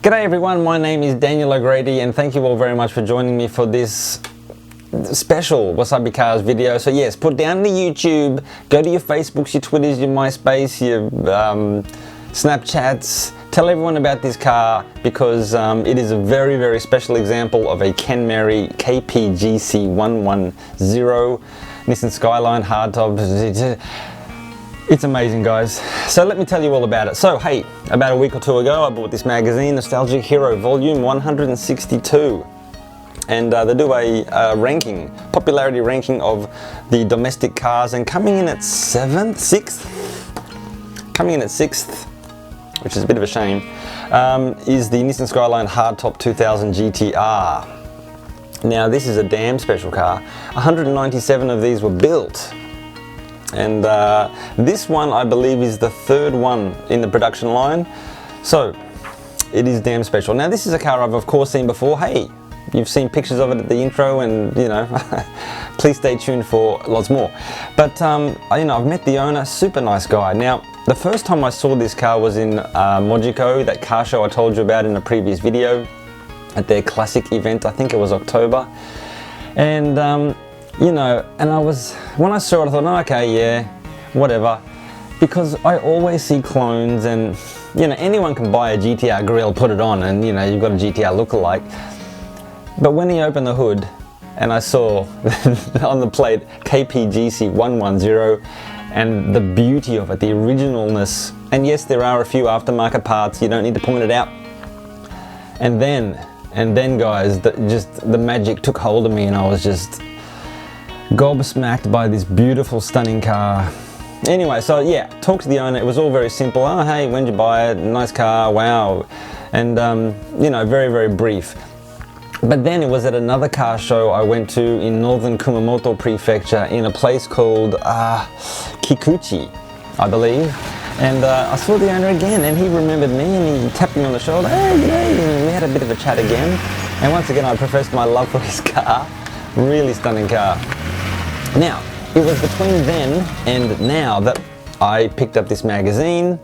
G'day everyone, my name is Daniel O'Grady and thank you all very much for joining me for this special Wasabi Cars video. So yes, put down the YouTube, go to your Facebooks, your Twitters, your MySpace, your Snapchats, tell everyone about this car because it is a very, very special example of a Kenmeri KPGC110 Nissan Skyline Hardtop. It's amazing, guys. So let me tell you all about it. So hey, about a week or two ago I bought this magazine, Nostalgic Hero Volume 162. And they do a popularity ranking of the domestic cars, and coming in at 6th, which is a bit of a shame, is the Nissan Skyline Hardtop 2000 GTR. Now this is a damn special car. 197 of these were built. And this one I believe is the third one in the production line, so it is damn special. Now this is a car I've of course seen before. Hey, you've seen pictures of it at the intro, and you know, please stay tuned for lots more. But you know, I've met the owner, super nice guy. Now the first time I saw this car was in Mojiko, that car show I told you about in a previous video, at their classic event. I think it was October, and you know, and when I saw it I thought, oh, okay, yeah, whatever, because I always see clones, and you know, anyone can buy a GTR grille, put it on, and you know, you've got a GTR lookalike. But when he opened the hood and I saw on the plate KPGC110 and the beauty of it, the originalness, and yes, there are a few aftermarket parts, you don't need to point it out, and then guys, the magic took hold of me, and I was just gobsmacked by this beautiful, stunning car. Anyway, so yeah, talked to the owner. It was all very simple. Oh, hey, when'd you buy it? Nice car, wow. And you know, very, very brief. But then it was at another car show I went to in northern Kumamoto Prefecture, in a place called Kikuchi, I believe. And I saw the owner again, and he remembered me, and he tapped me on the shoulder. Hey, g'day, and we had a bit of a chat again. And once again, I professed my love for his car. Really stunning car. Now, it was between then and now that I picked up this magazine,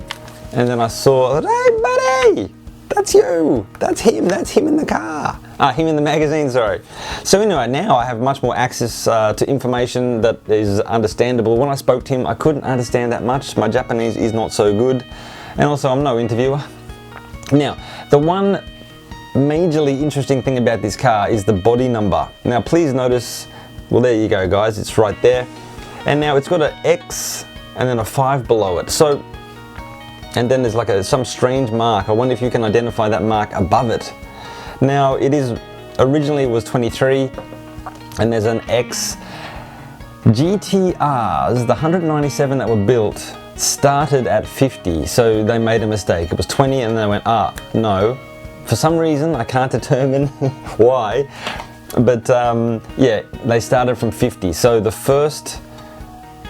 and then I saw, hey buddy, that's you, that's him in the car. Him in the magazine, sorry. So anyway, now I have much more access to information that is understandable. When I spoke to him, I couldn't understand that much. My Japanese is not so good, and also I'm no interviewer. Now, the one majorly interesting thing about this car is the body number. Now please notice, well, there you go, guys, it's right there. And now it's got an X and then a 5 below it. So, and then there's like some strange mark. I wonder if you can identify that mark above it. Now it is, originally it was 23, and there's an X. GTRs, the 197 that were built, started at 50, so they made a mistake. It was 20 and they went, no. For some reason, I can't determine why. But yeah, they started from 50. So the first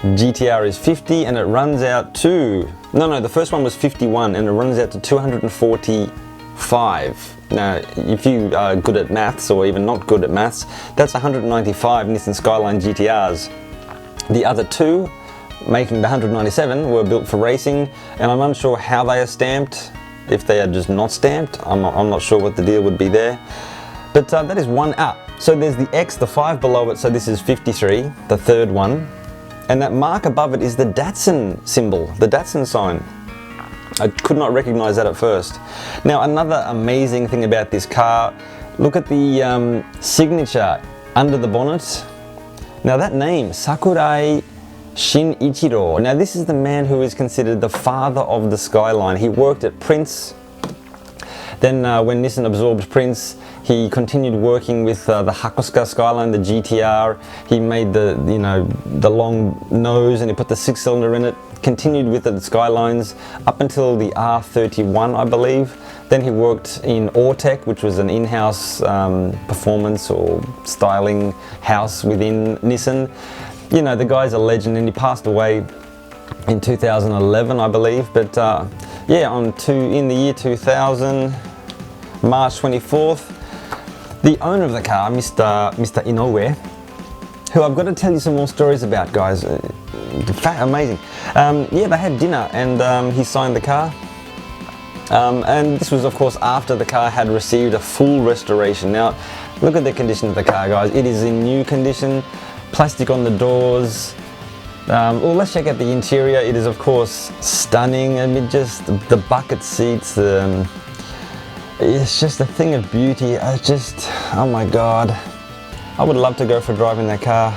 GTR is 50, and it runs out to, no, the first one was 51, and it runs out to 245. Now, if you are good at maths, or even not good at maths, that's 195 Nissan Skyline GTRs. The other two, making the 197, were built for racing, and I'm unsure how they are stamped. If they are just not stamped, I'm not sure what the deal would be there. But that is one up. So there's the X, the 5 below it, so this is 53, the third one. And that mark above it is the Datsun symbol, the Datsun sign. I could not recognize that at first. Now, another amazing thing about this car, look at the signature under the bonnet. Now that name, Sakurai Shinichiro. Now this is the man who is considered the father of the Skyline. He worked at Prince. Then when Nissan absorbed Prince, he continued working with the Hakosuka Skyline, the GTR. He made the long nose, and he put the 6-cylinder in it. Continued with the Skylines up until the R31, I believe. Then he worked in Ortec, which was an in-house performance or styling house within Nissan. You know, the guy's a legend, and he passed away in 2011, I believe. But yeah, in the year 2000, March 24th, the owner of the car, Mr. Inoue, who I've got to tell you some more stories about, guys. Amazing. Yeah, they had dinner, and he signed the car. And this was of course after the car had received a full restoration. Now look at the condition of the car, guys. It is in new condition, plastic on the doors. Well, let's check out the interior. It is of course stunning. I mean, just the bucket seats, it's just a thing of beauty. Oh my god, I would love to go for a drive in that car.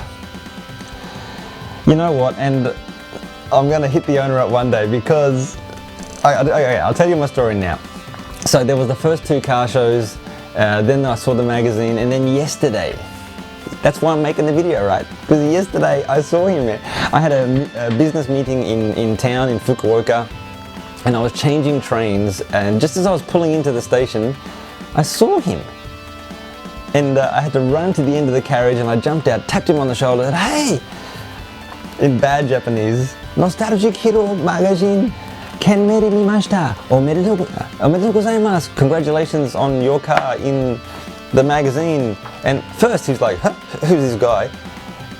You know what, and I'm going to hit the owner up one day, because I'll tell you my story now. So there was the first 2 car shows, then I saw the magazine, and then yesterday, that's why I'm making the video, right? Because yesterday I saw him there. I had a business meeting in town in Fukuoka, and I was changing trains, and just as I was pulling into the station, I saw him. And I had to run to the end of the carriage, and I jumped out, tapped him on the shoulder, and said, "Hey!" in bad Japanese, "Nostalgic Hero Magazine, Kenmeri mimashita, omedetou gozaimasu. Congratulations on your car in the magazine." And first he's like, "Huh, who's this guy?"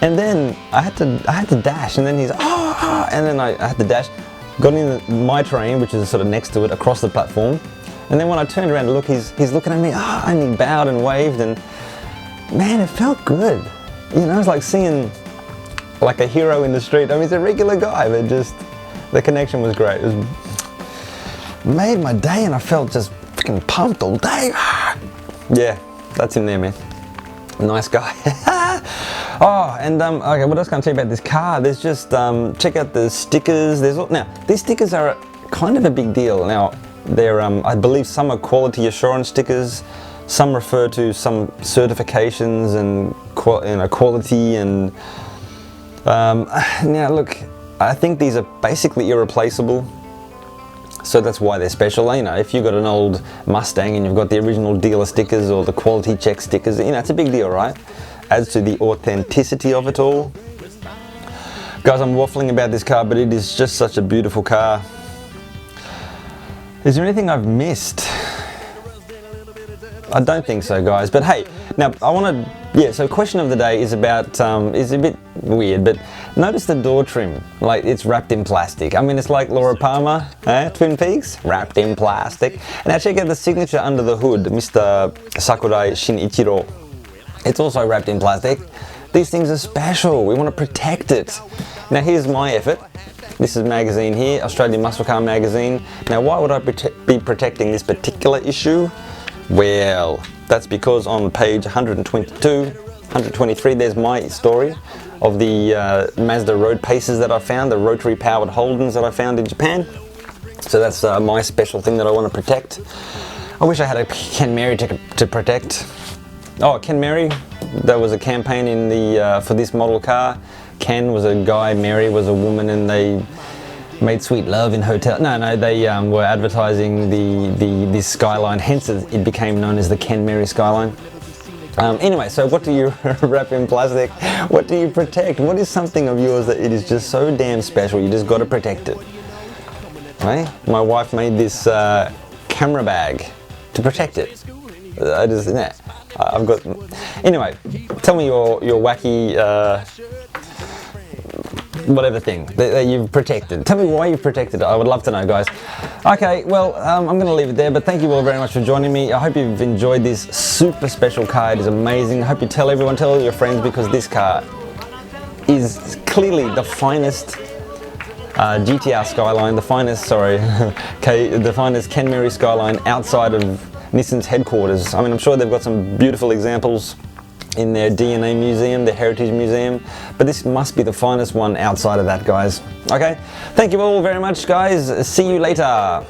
And then I had to dash, and then he's and then I had to dash, got in my train, which is sort of next to it, across the platform. And then when I turned around to look, he's looking at me, and he bowed and waved, and man, it felt good. You know, it's like seeing like a hero in the street. I mean, he's a regular guy, but just the connection was great. It made my day, and I felt just freaking pumped all day. Yeah, that's him there, man. Nice guy. Oh, and okay, what else can I tell you about this car? There's just check out the stickers. Now these stickers are kind of a big deal. Now they're I believe some are quality assurance stickers. Some refer to some certifications and quality and. Now look, I think these are basically irreplaceable, so that's why they're special. You know, if you've got an old Mustang and you've got the original dealer stickers or the quality check stickers, you know, it's a big deal, right? Adds to the authenticity of it all. Guys, I'm waffling about this car, but it is just such a beautiful car. Is there anything I've missed? I don't think so, guys, but hey, now I want to, so question of the day is about, is a bit weird, but notice the door trim, like it's wrapped in plastic. I mean, it's like Laura Palmer, Twin Peaks, wrapped in plastic. And now check out the signature under the hood, Mr. Sakurai Shinichiro. It's also wrapped in plastic. These things are special, we want to protect it. Now here's my effort. This is magazine here, Australian Muscle Car Magazine. Now why would I be protecting this particular issue? Well, that's because on page 122, 123, there's my story of the Mazda road paces that I found, the rotary powered Holdens that I found in Japan. So that's my special thing that I want to protect. I wish I had a Kenmeri to protect. Oh, Kenmeri, there was a campaign in the for this model car. Ken was a guy, Mary was a woman, and they made sweet love in hotel. No, they were advertising the Skyline, hence it became known as the Kenmeri Skyline. Anyway, so what do you wrap in plastic? What do you protect? What is something of yours that it is just so damn special, you just got to protect it? Right? My wife made this camera bag to protect it. I've got. Anyway, tell me your wacky whatever thing that you've protected. Tell me why you've protected it. I would love to know, guys. Okay, well, I'm going to leave it there, but thank you all very much for joining me. I hope you've enjoyed this super special car. It is amazing. I hope you tell everyone, tell all your friends, because this car is clearly the finest GTR Skyline, the finest, the finest Kenmeri Skyline outside of Nissan's headquarters. I mean, I'm sure they've got some beautiful examples in their DNA museum, their heritage museum, but this must be the finest one outside of that, guys. Okay, thank you all very much, guys. See you later.